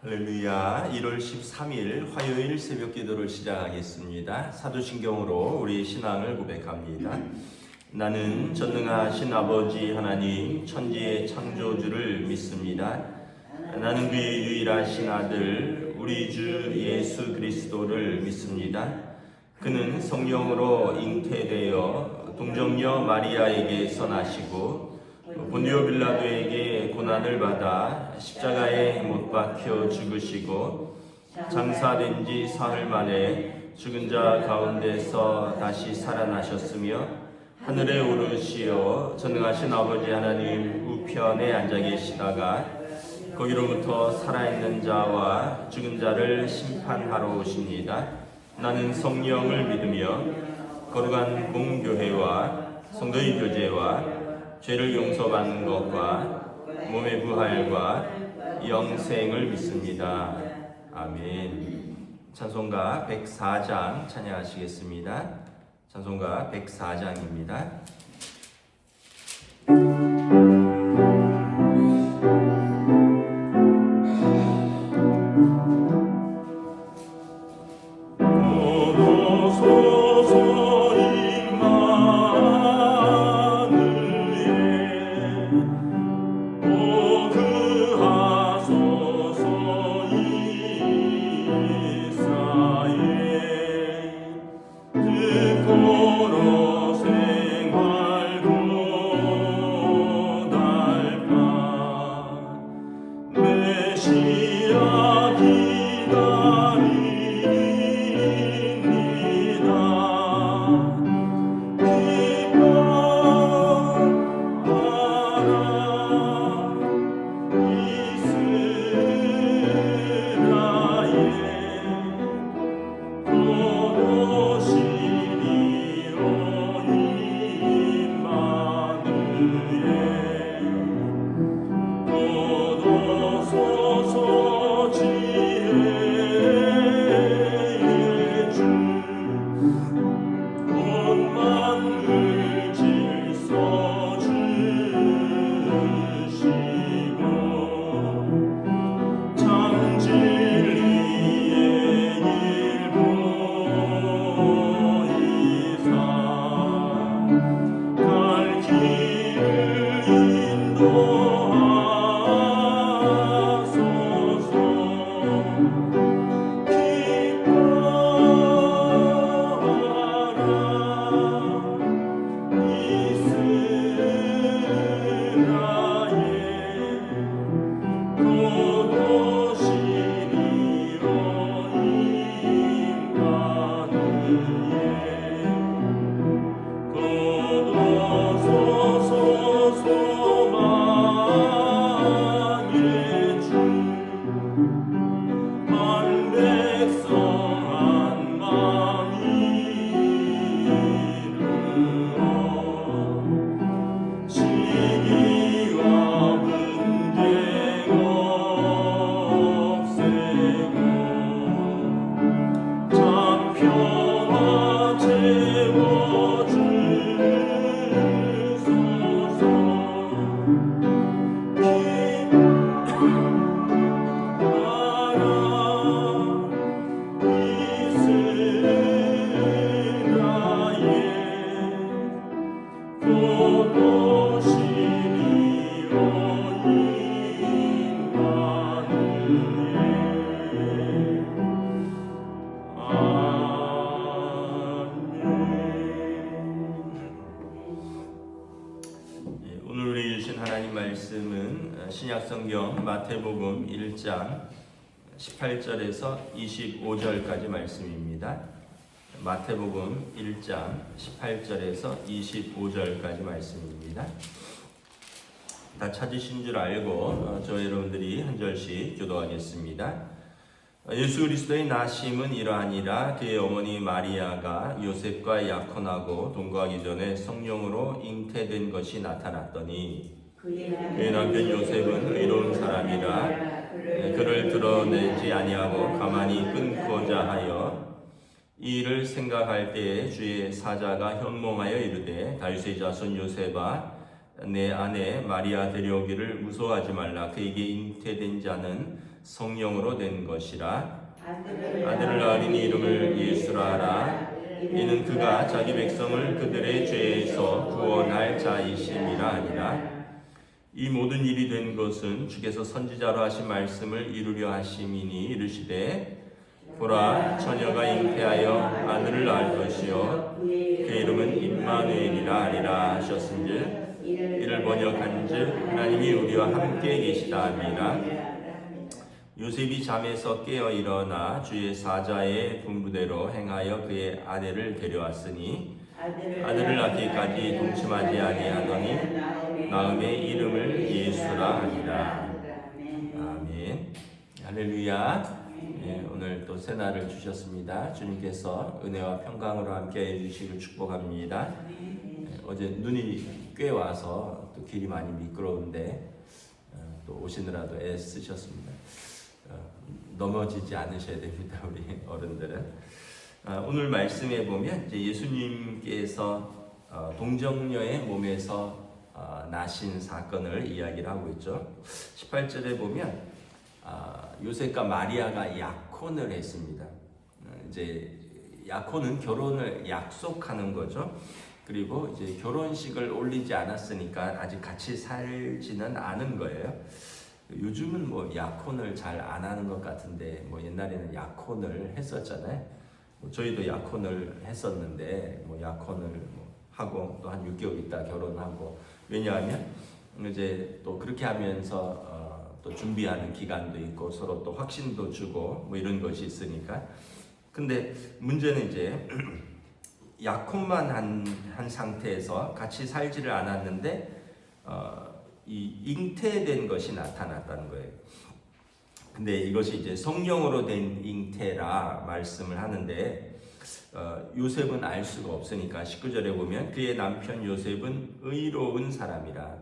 할렐루야. 1월 13일 화요일 새벽 기도를 시작하겠습니다. 사도신경으로 우리 신앙을 고백합니다. 나는 전능하신 아버지 하나님 천지의 창조주를 믿습니다. 나는 그의 유일하신 아들 우리 주 예수 그리스도를 믿습니다. 그는 성령으로 잉태되어 동정녀 마리아에게서 나시고 본디오 빌라도에게 고난을 받아 십자가에 못 박혀 죽으시고 장사된 지 사흘 만에 죽은 자 가운데서 다시 살아나셨으며 하늘에 오르시어 전능하신 아버지 하나님 우편에 앉아 계시다가 거기로부터 살아있는 자와 죽은 자를 심판하러 오십니다. 나는 성령을 믿으며 거룩한 공교회와 성도의 교제와 죄를 용서받는 것과 몸의 부활과 영생을 믿습니다. 아멘. 찬송가 104장 찬양하시겠습니다. 찬송가 104장입니다. 오늘 우리 주신 하나님 말씀은 신약성경 마태복음 1장 18절에서 25절까지 말씀입니다. 마태복음 1장 18절에서 25절까지 말씀입니다. 다 찾으신 줄 알고 저 여러분들이 한 절씩 기도하겠습니다. 예수 그리스도의 나심은 이러하니라. 그의 어머니 마리아가 요셉과 약혼하고 동거하기 전에 성령으로 잉태된 것이 나타났더니 그의 남편 요셉은 의로운 사람이라 그를 드러내지 아니하고 가만히 끊고자 하여 이 일을 생각할 때에 주의 사자가 현몽하여 이르되 다윗의 자손 요셉아 내 아내 마리아 데려오기를 무서워하지 말라. 그에게 잉태된 자는 성령으로 된 것이라. 아들을 낳으리니 이름을 예수라 하라. 이는 그가 자기 백성을 그들의 죄에서 구원할 자이심이라 하니라. 이 모든 일이 된 것은 주께서 선지자로 하신 말씀을 이루려 하심이니 이르시되 보라 처녀가 잉태하여 아들을 낳을 것이요 그 이름은 임마누엘이라 하리라 하셨은즉 이를 번역한즉 하나님이 우리와 함께 계시다 함이라. 요셉이 잠에서 깨어 일어나 주의 사자의 분부대로 행하여 그의 아내를 데려왔으니 아들을 낳기까지 동침하지 아니하더니 나음의 이름을 예수라 하니라. 아멘. 할렐루야. 네, 오늘 또 새날을 주셨습니다. 주님께서 은혜와 평강으로 함께 해주시길 축복합니다. 어제 눈이 꽤 와서 또 길이 많이 미끄러운데 또 오시느라도 애쓰셨습니다. 넘어지지 않으셔야 됩니다, 우리 어른들은. 오늘 말씀에 보면 이제 예수님께서 동정녀의 몸에서 나신 사건을 이야기를 하고 있죠. 18절에 보면 요셉과 마리아가 약혼을 했습니다. 이제 약혼은 결혼을 약속하는 거죠. 그리고 이제 결혼식을 올리지 않았으니까 아직 같이 살지는 않은 거예요. 요즘은 뭐 약혼을 잘 안 하는 것 같은데 뭐 옛날에는 약혼을 했었잖아요. 저희도 약혼을 했었는데 뭐 약혼을 하고 또 한 6개월 있다 결혼하고, 왜냐하면 이제 또 그렇게 하면서 또 준비하는 기간도 있고 서로 또 확신도 주고 뭐 이런 것이 있으니까. 근데 문제는 이제 약혼만 한 상태에서 같이 살지를 않았는데 이 잉태된 것이 나타났다는 거예요. 근데 이것이 이제 성령으로 된 잉태라 말씀을 하는데 요셉은 알 수가 없으니까 19절에 보면 그의 남편 요셉은 의로운 사람이라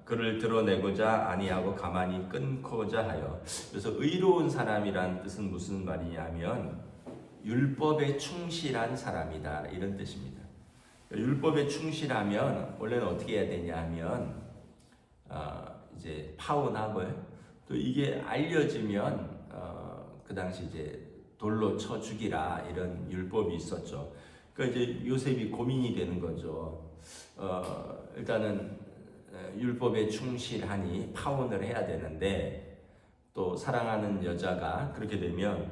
그를 드러내고자 아니하고 가만히 끊고자 하여. 그래서 의로운 사람이란 뜻은 무슨 말이냐면 율법에 충실한 사람이다 이런 뜻입니다. 율법에 충실하면 원래는 어떻게 해야 되냐 하면 이제 파혼하고요. 또 이게 알려지면 그 당시 이제 돌로 쳐 죽이라 이런 율법이 있었죠. 그러니까 이제 요셉이 고민이 되는 거죠. 일단은 율법에 충실하니 파혼을 해야 되는데 또 사랑하는 여자가 그렇게 되면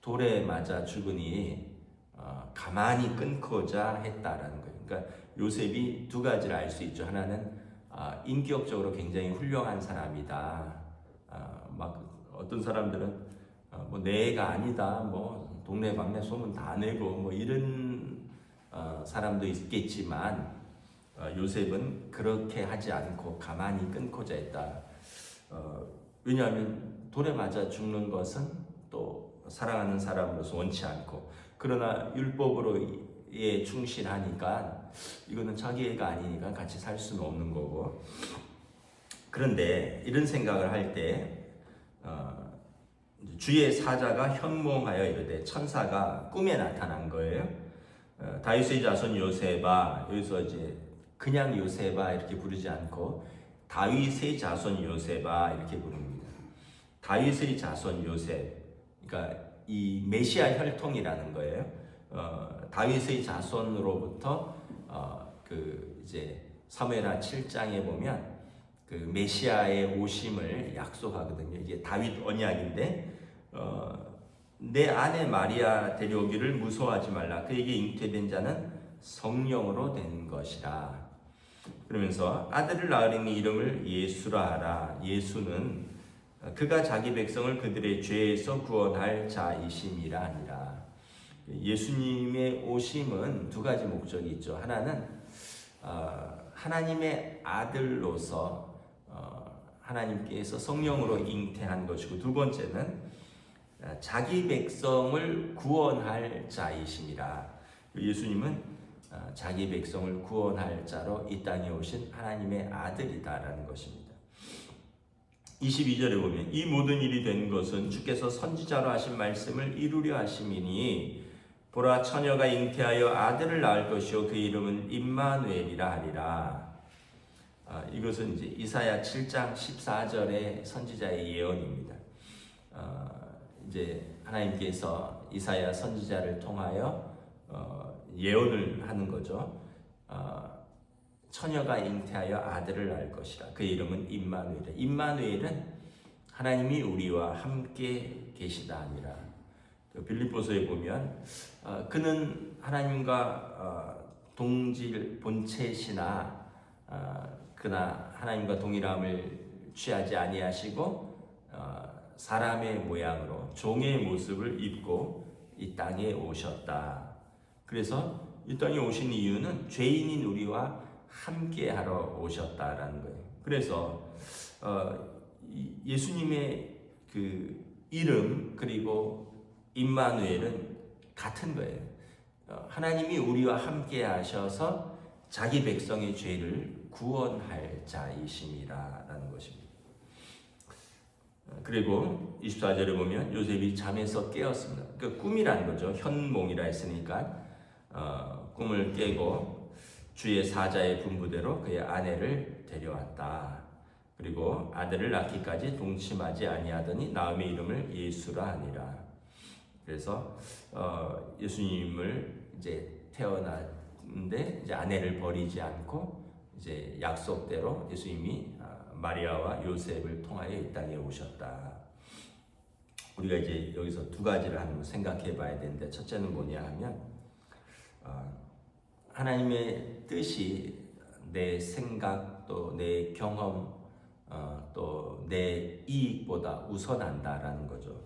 돌에 맞아 죽으니 가만히 끊고자 했다라는 거예요. 그러니까 요셉이 두 가지를 알 수 있죠. 하나는 인격적으로 굉장히 훌륭한 사람이다. 막 어떤 사람들은 뭐 내 애가 아니다, 뭐 동네 방네 소문 다 내고 뭐 이런 사람도 있겠지만 요셉은 그렇게 하지 않고 가만히 끊고자 했다. 왜냐하면 돌에 맞아 죽는 것은 또 사랑하는 사람으로서 원치 않고, 그러나 율법으로 충실하니까 이거는 자기 애가 아니니까 같이 살 수는 없는 거고. 그런데 이런 생각을 할 때 주의 사자가 현몽하여 이르되, 천사가 꿈에 나타난 거예요. 다윗의 자손 요셉아, 여기서 이제 그냥 요셉아 이렇게 부르지 않고 다윗의 자손 요셉아 이렇게 부릅니다. 다윗의 자손 요셉, 그러니까 이 메시아 혈통이라는 거예요. 다윗의 자손으로부터 그 이제 사무엘하 7장에 보면 그 메시아의 오심을 약속하거든요. 이게 다윗 언약인데 내 아내 마리아 데려오기를 무서워하지 말라. 그에게 잉태된 자는 성령으로 된 것이라. 그러면서 아들을 낳으리니 이름을 예수라 하라. 예수는 그가 자기 백성을 그들의 죄에서 구원할 자이심이라 하니라. 예수님의 오심은 두 가지 목적이 있죠. 하나는 하나님의 아들로서 하나님께서 성령으로 잉태한 것이고, 두 번째는 자기 백성을 구원할 자이심이라. 예수님은 자기 백성을 구원할 자로 이 땅에 오신 하나님의 아들이다라는 것입니다. 22절에 보면 이 모든 일이 된 것은 주께서 선지자로 하신 말씀을 이루려 하심이니 보라 처녀가 잉태하여 아들을 낳을 것이요 그 이름은 임마누엘이라 하리라. 이것은 이제 이사야 7장 14절의 선지자의 예언입니다. 이제 하나님께서 이사야 선지자를 통하여 예언을 하는 거죠. 처녀가 잉태하여 아들을 낳을 것이라. 그의 이름은 임마누엘이라. 임마누엘은 하나님이 우리와 함께 계시다 아니라. 빌립보서에 보면 그는 하나님과 동질 본체시나 그나 하나님과 동일함을 취하지 아니하시고 사람의 모양으로 종의 모습을 입고 이 땅에 오셨다. 그래서 이 땅에 오신 이유는 죄인인 우리와 함께하러 오셨다라는 거예요. 그래서 예수님의 그 이름 그리고 임마누엘은 같은 거예요. 하나님이 우리와 함께하셔서 자기 백성의 죄를 구원할 자이심이라는 것입니다. 그리고 24절에 보면 요셉이 잠에서 깨었습니다. 그 꿈이라는 거죠. 현몽이라 했으니까 꿈을 깨고 주의 사자의 분부대로 그의 아내를 데려왔다. 그리고 아들을 낳기까지 동침하지 아니하더니 나음의 이름을 예수라 하니라. 그래서 예수님을 이제 태어났는데 이제 아내를 버리지 않고 이제 약속대로 예수님이 마리아와 요셉을 통하여 이 땅에 오셨다. 우리가 이제 여기서 두 가지를 한번 생각해 봐야 되는데, 첫째는 뭐냐 하면 하나님의 뜻이 내 생각 또 내 경험 또 내 이익보다 우선한다라는 거죠.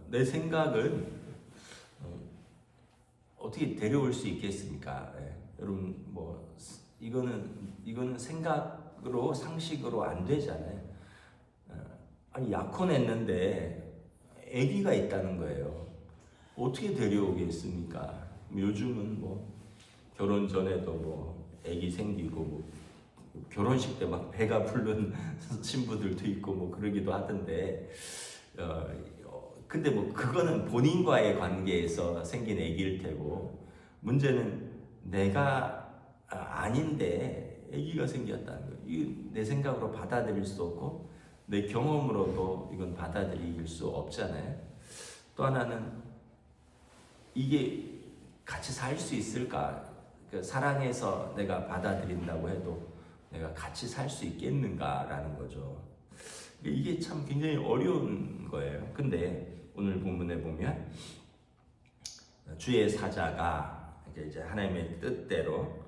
내 생각은 어떻게 데려올 수 있겠습니까? 여러분 뭐 이거는 생각으로 상식으로 안 되잖아요. 아니 약혼했는데 아기가 있다는 거예요. 어떻게 데려오겠습니까? 요즘은 뭐 결혼 전에도 뭐 아기 생기고 뭐 결혼식 때 막 배가 부른 신부들도 있고 뭐 그러기도 하던데, 근데 뭐 그거는 본인과의 관계에서 생긴 아기일 테고, 문제는 내가 아닌데 아기가 생겼다는 거예요. 이 내 생각으로 받아들일 수 없고 내 경험으로도 이건 받아들일 수 없잖아요. 또 하나는 이게 같이 살 수 있을까? 그 사랑해서 내가 받아들인다고 해도 내가 같이 살 수 있겠는가라는 거죠. 이게 참 굉장히 어려운 거예요. 근데 오늘 본문에 보면 주의 사자가 이제 하나님의 뜻대로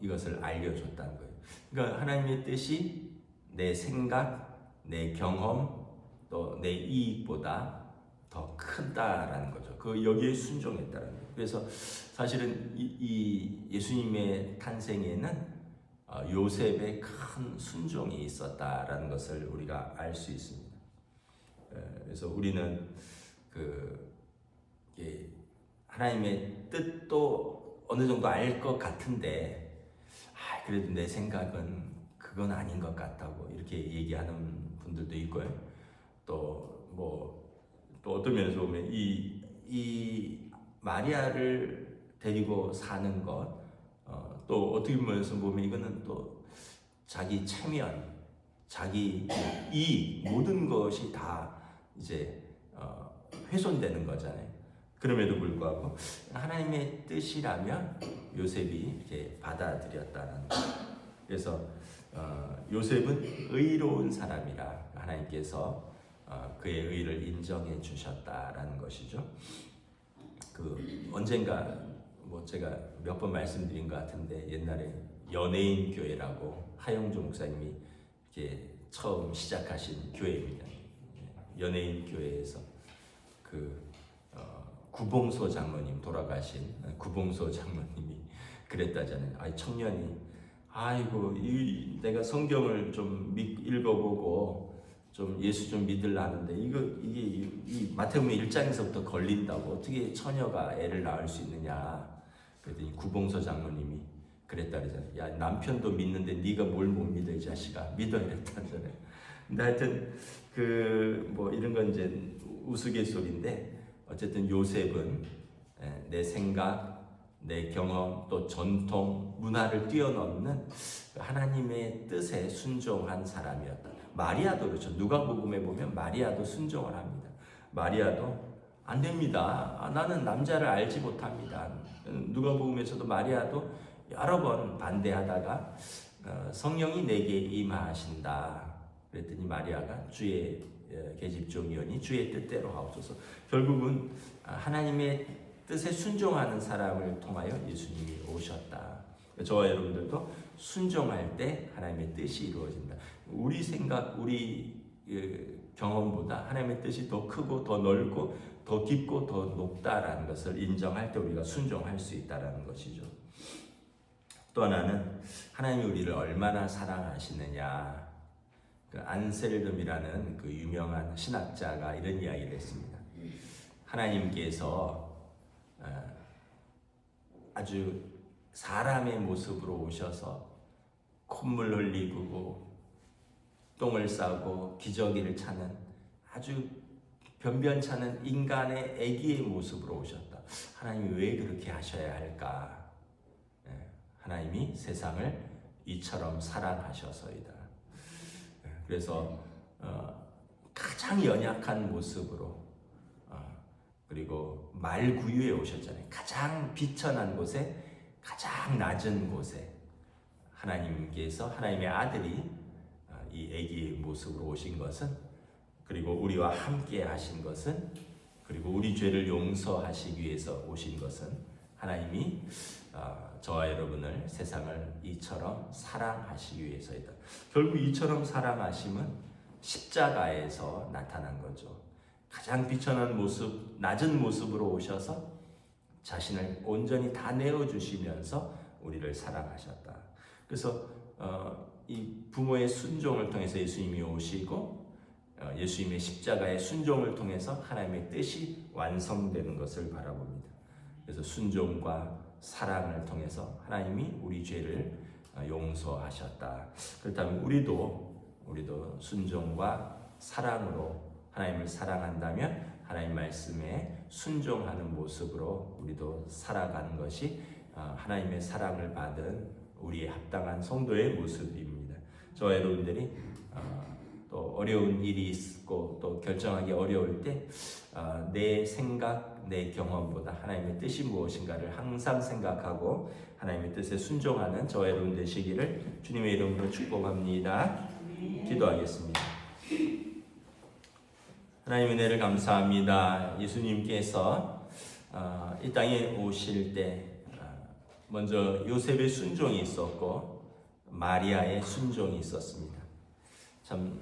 이것을 알려줬다는 거예요. 그러니까 하나님의 뜻이 내 생각, 내 경험, 또 내 이익보다 더 크다라는 거죠. 여기에 순종했다는 거예요. 그래서 사실은 이 예수님의 탄생에는 요셉의 큰 순종이 있었다라는 것을 우리가 알 수 있습니다. 그래서 우리는 하나님의 뜻도 어느 정도 알 것 같은데, 그래도 내 생각은 그건 아닌 것 같다고 이렇게 얘기하는 분들도 있고요. 또 어떤 면에서 보면 이 마리아를 데리고 사는 것, 또 어떻게 보면 이거는 또 자기 체면, 자기 이익, 모든 것이 다 이제 훼손되는 거잖아요. 그럼에도 불구하고 하나님의 뜻이라면 요셉이 이제 받아들였다는 거예요. 그래서 요셉은 의로운 사람이라 하나님께서 그의 의를 인정해 주셨다라는 것이죠. 언젠가 제가 몇 번 말씀드린 것 같은데, 옛날에 연예인 교회라고 하영주 목사님이 이렇게 처음 시작하신 교회입니다. 연예인 교회에서 구봉소 장로님, 돌아가신 구봉소 장로님이 그랬다잖아요. 청년이 내가 성경을 좀 읽어보고 좀 예수 좀 믿으려는데 이게 이 마태복음 1장에서부터 걸린다고, 어떻게 처녀가 애를 낳을 수 있느냐. 그랬더니 구봉서 장로님이 그랬다 그러잖아요. 야, 남편도 믿는데 네가 뭘 못 믿어 이 자식아, 믿어 이랬다잖아요. 근데 하여튼 이런 건 이제 우스갯소리인데, 어쨌든 요셉은 내 생각, 내 경험, 또 전통, 문화를 뛰어넘는 하나님의 뜻에 순종한 사람이었다. 마리아도 그렇죠. 누가복음에 보면 마리아도 순종을 합니다. 마리아도 안 됩니다. 나는 남자를 알지 못합니다. 누가복음에서도 마리아도 여러 번 반대하다가 성령이 내게 임하신다. 그랬더니 마리아가 주의 계집종이오니 주의 뜻대로 하옵소서. 결국은 하나님의 뜻에 순종하는 사람을 통하여 예수님이 오셨다. 저와 여러분들도 순종할 때 하나님의 뜻이 이루어진다. 우리 생각, 우리 경험보다 하나님의 뜻이 더 크고 더 넓고 더 깊고 더 높다라는 것을 인정할 때 우리가 순종할 수 있다라는 것이죠. 또 하나는 하나님이 우리를 얼마나 사랑하시느냐. 그 안셀름이라는 그 유명한 신학자가 이런 이야기를 했습니다. 하나님께서 아주 사람의 모습으로 오셔서 콧물 흘리고 똥을 싸고 기저귀를 차는 아주 변변찮은 인간의 아기의 모습으로 오셨다. 하나님이 왜 그렇게 하셔야 할까? 하나님이 세상을 이처럼 사랑하셔서이다. 그래서 가장 연약한 모습으로 그리고 말구유에 오셨잖아요. 가장 비천한 곳에 가장 낮은 곳에 하나님께서 하나님의 아들이 이 아기의 모습으로 오신 것은, 그리고 우리와 함께 하신 것은, 그리고 우리 죄를 용서하시기 위해서 오신 것은 하나님이 저와 여러분을 세상을 이처럼 사랑하시기 위해서이다. 결국 이처럼 사랑하심은 십자가에서 나타난 거죠. 가장 비천한 모습, 낮은 모습으로 오셔서 자신을 온전히 다 내어주시면서 우리를 사랑하셨다. 그래서 이 부모의 순종을 통해서 예수님이 오시고 예수님의 십자가의 순종을 통해서 하나님의 뜻이 완성되는 것을 바라봅니다. 그래서 순종과 사랑을 통해서 하나님이 우리 죄를 용서하셨다. 그렇다면 우리도 순종과 사랑으로 하나님을 사랑한다면 하나님 말씀에 순종하는 모습으로 우리도 살아가는 것이 하나님의 사랑을 받은 우리의 합당한 성도의 모습입니다. 저와 여러분들이 또 어려운 일이 있고 또 결정하기 어려울 때 내 생각, 내 경험보다 하나님의 뜻이 무엇인가를 항상 생각하고 하나님의 뜻에 순종하는 저와 여러분 되시기를 주님의 이름으로 축복합니다. 기도하겠습니다. 하나님 은혜를 감사합니다. 예수님께서 이 땅에 오실 때 먼저 요셉의 순종이 있었고 마리아의 순종이 있었습니다. 참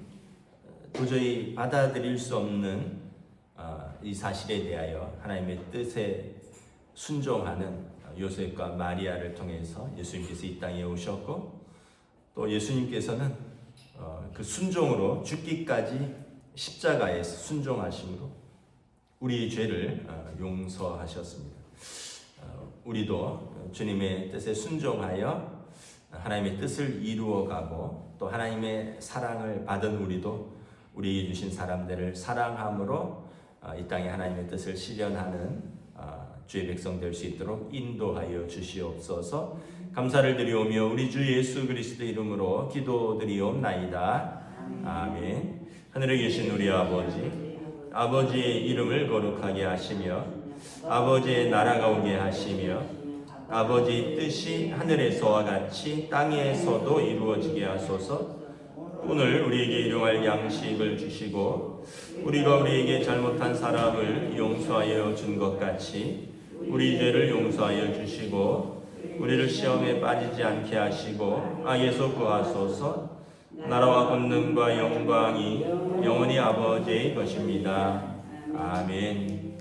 도저히 받아들일 수 없는 이 사실에 대하여 하나님의 뜻에 순종하는 요셉과 마리아를 통해서 예수님께서 이 땅에 오셨고, 또 예수님께서는 그 순종으로 죽기까지 십자가에 순종하심으로 우리의 죄를 용서하셨습니다. 우리도 주님의 뜻에 순종하여 하나님의 뜻을 이루어가고 또 하나님의 사랑을 받은 우리도 우리에게 주신 사람들을 사랑함으로 이 땅에 하나님의 뜻을 실현하는 주의 백성 될 수 있도록 인도하여 주시옵소서. 감사를 드리오며 우리 주 예수 그리스도 이름으로 기도드리옵나이다. 아멘. 하늘에 계신 우리 아버지의 이름을 거룩하게 하시며 아버지의 나라가 오게 하시며 아버지의 뜻이 하늘에서와 같이 땅에서도 이루어지게 하소서. 오늘 우리에게 일용할 양식을 주시고 우리가 우리에게 잘못한 사람을 용서하여 준 것 같이 우리 죄를 용서하여 주시고 우리를 시험에 빠지지 않게 하시고 악에서 구하소서. 나라와 권능과 영광이 영원히 아버지의 것입니다. 아멘.